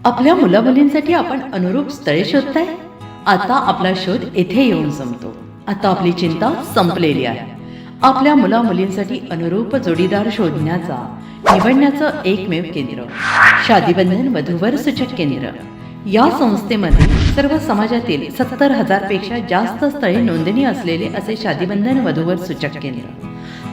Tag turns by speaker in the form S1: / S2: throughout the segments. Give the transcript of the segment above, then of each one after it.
S1: आपल्या मुलामुलींसाठी आपण अनुरूप स्थळे शोधताय? आता आपला शोध येथे येऊन संपतो. आता आपली चिंता संपलेली आहे. आपल्या मुलामुलींसाठी अनुरूप जोडीदार शोधण्याचा निवडण्याचं एकमेव केंद्र शादीबंधन वधूवर सूचक केंद्र. या संस्थेमध्ये सर्व समाजातील 70,000 पेक्षा जास्त स्थळे नोंदणी असलेले असे शादीबंधन वधूवर सूचक केंद्र.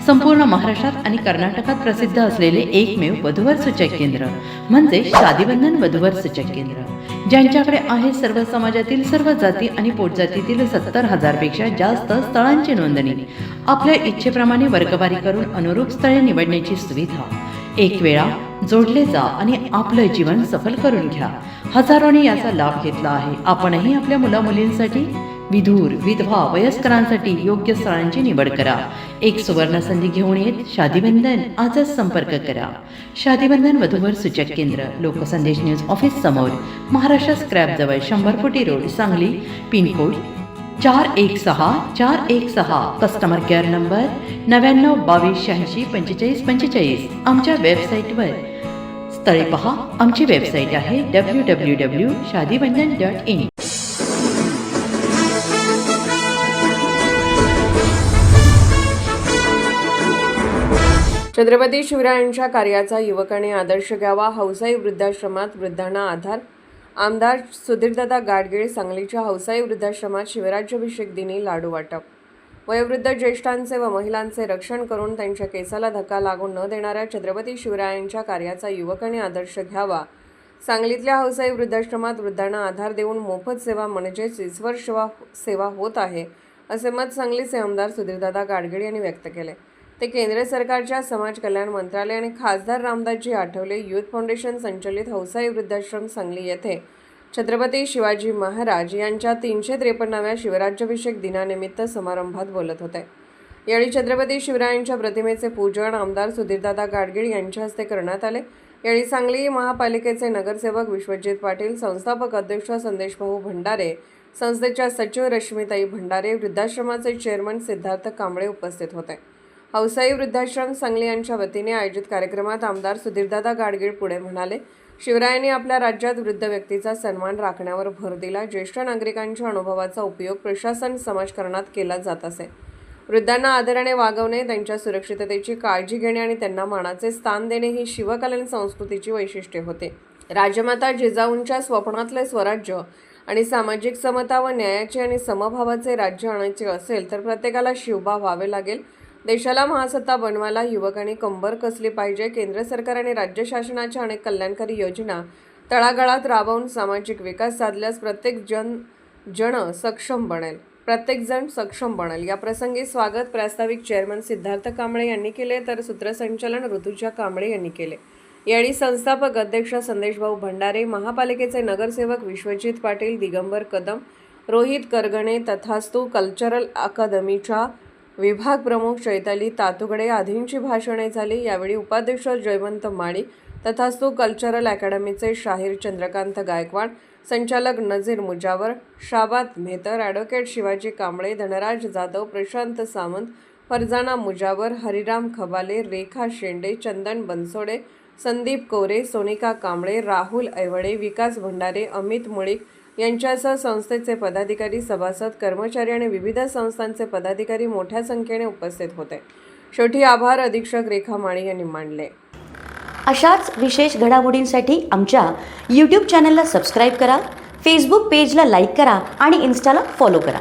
S1: संपूर्ण महाराष्ट्रात आणि कर्नाटकात प्रसिद्ध असलेले एकमेव वधूवर सूचक केंद्र म्हणजे शादीबंधन वधूवर सूचक केंद्र, ज्यांच्याकडे आहे सर्व समाजातील सर्व जाती आणि पोटजातीतील 70,000 पेक्षा जास्त स्थळांची नोंदणी. आपल्या इच्छेप्रमाणे वर्गवारी करून अनुरूप स्थळे निवडण्याची सुविधा. एक वेळा जोडले जा आणि आपलं जीवन सफल करून घ्या. हजारोंनी याचा लाभ घेतला आहे. आपणही आपल्या मुलामुलींसाठी, विधूर, विधवा, वयस्करांसाठी योग्य स्थळांची निवड करा. एक सुवर्ण संधी घेऊन येत शादीबंधन. आजच संपर्क करा. शादीबंधन वधूवर सूचक केंद्र, लोकसंदेश न्यूज ऑफिस समोर, महाराष्ट्र स्क्रॅप जवळ, 100 फुटी road, Sangli. Pin code 416416. Customer care number 9922864545. आमच्या वेबसाईटवर स्थळे पहा. आमची वेबसाईट आहे www.shadibandhan.in.
S2: छत्रपती शिवरायांच्या कार्याचा युवकांनी आदर्श घ्यावा. हौसाई वृद्धाश्रमात वृद्धांना आधार. आमदार सुधीरदादा गाडगीळ. सांगलीच्या हौसाई वृद्धाश्रमात शिवराज्याभिषेक दिनी लाडू वाटप. वयोवृद्ध ज्येष्ठांचे व महिलांचे रक्षण करून त्यांच्या केसाला धक्का लागू न देणाऱ्या छत्रपती शिवरायांच्या कार्याचा युवकांनी आदर्श घ्यावा. सांगलीतल्या हौसाई वृद्धाश्रमात वृद्धांना आधार देऊन मोफत सेवा म्हणजेच ईश्वर सेवा होत आहे, असे मत सांगलीचे आमदार सुधीरदादा गाडगीळ यांनी व्यक्त केले. ते केंद्र सरकारच्या समाज कल्याण मंत्रालय आणि खासदार रामदासजी आठवले युथ फाउंडेशन संचलित हौसाई वृद्धाश्रम सांगली येथे छत्रपती शिवाजी महाराज यांच्या 353व्या शिवराज्याभिषेक दिनानिमित्त समारंभात बोलत होते. यावेळी छत्रपती शिवरायांच्या प्रतिमेचे पूजन आमदार सुधीरदादा गाडगीळ यांच्या हस्ते करण्यात आले. यावेळी सांगली महापालिकेचे नगरसेवक विश्वजित पाटील, संस्थापक अध्यक्ष संदेशभाऊ भंडारे, संस्थेच्या सचिव रश्मिताई भंडारे, वृद्धाश्रमाचे चेअरमन सिद्धार्थ कांबळे उपस्थित होते. हौसाई वृद्धाश्रम सांगली यांच्या वतीने आयोजित कार्यक्रमात आमदार सुधीरदादा गाडगीळ पुढे म्हणाले, शिवरायांनी आपल्या राज्यात वृद्ध व्यक्तीचा सन्मान राखण्यावर भर दिला. ज्येष्ठ नागरिकांच्या अनुभवाचा उपयोग प्रशासन समाजकारणात केला जात असे. वृद्धांना आदराने वागवणे, त्यांच्या सुरक्षिततेची काळजी घेणे आणि त्यांना मानाचे स्थान देणे ही शिवकालीन संस्कृतीची वैशिष्ट्ये होते. राजमाता जिजाऊंच्या स्वप्नातले स्वराज्य आणि सामाजिक समता व न्यायाचे आणि समभावाचे राज्य आणायचे असेल तर प्रत्येकाला शिवबा व्हावे लागेल. देशाला महासत्ता बनवायला युवकांनी कंबर कसली पाहिजे. केंद्र सरकार आणि राज्य शासनाच्या अनेक कल्याणकारी योजना तळागाळात राबवून सामाजिक विकास साधल्यास प्रत्येकजण सक्षम बनेल. या प्रसंगी स्वागत प्रास्ताविक चेअरमन सिद्धार्थ कांबळे यांनी केले, तर सूत्रसंचालन ऋतुजा कांबळे यांनी केले. यावेळी संस्थापक अध्यक्ष संदेशभाऊ भंडारे, महापालिकेचे नगरसेवक विश्वजित पाटील, दिगंबर कदम, रोहित करगणे, तथास्तू कल्चरल अकादमीच्या विभाग प्रमुख चैताली तातुगडे आदींची भाषणे झाली. यावेळी उपाध्यक्ष जयवंत माळी, तथास्तू कल्चरल अकॅडमीचे शाहीर चंद्रकांत गायकवाड, संचालक नजीर मुजावर, शाबाद मेहतर, ॲडव्होकेट शिवाजी कांबळे, धनराज जाधव, प्रशांत सावंत, फरजाना मुजावर, हरिराम खबाले, रेखा शेंडे, चंदन बनसोडे, संदीप कोरे, सोनिका कांबळे, राहुल ऐवळे, विकास भंडारे, अमित मुळीक यांच्यासह संस्थेचे पदाधिकारी, सभासद, कर्मचारी आणि विविध संस्थांचे पदाधिकारी मोठ्या संख्येने उपस्थित होते. शेवटी आभार अधीक्षक रेखा माळी यांनी मानले.
S3: अशाच विशेष घडामोडींसाठी आमच्या यूट्यूब चॅनलला सबस्क्राईब करा, फेसबुक पेजला लाईक करा आणि इन्स्टाला फॉलो करा.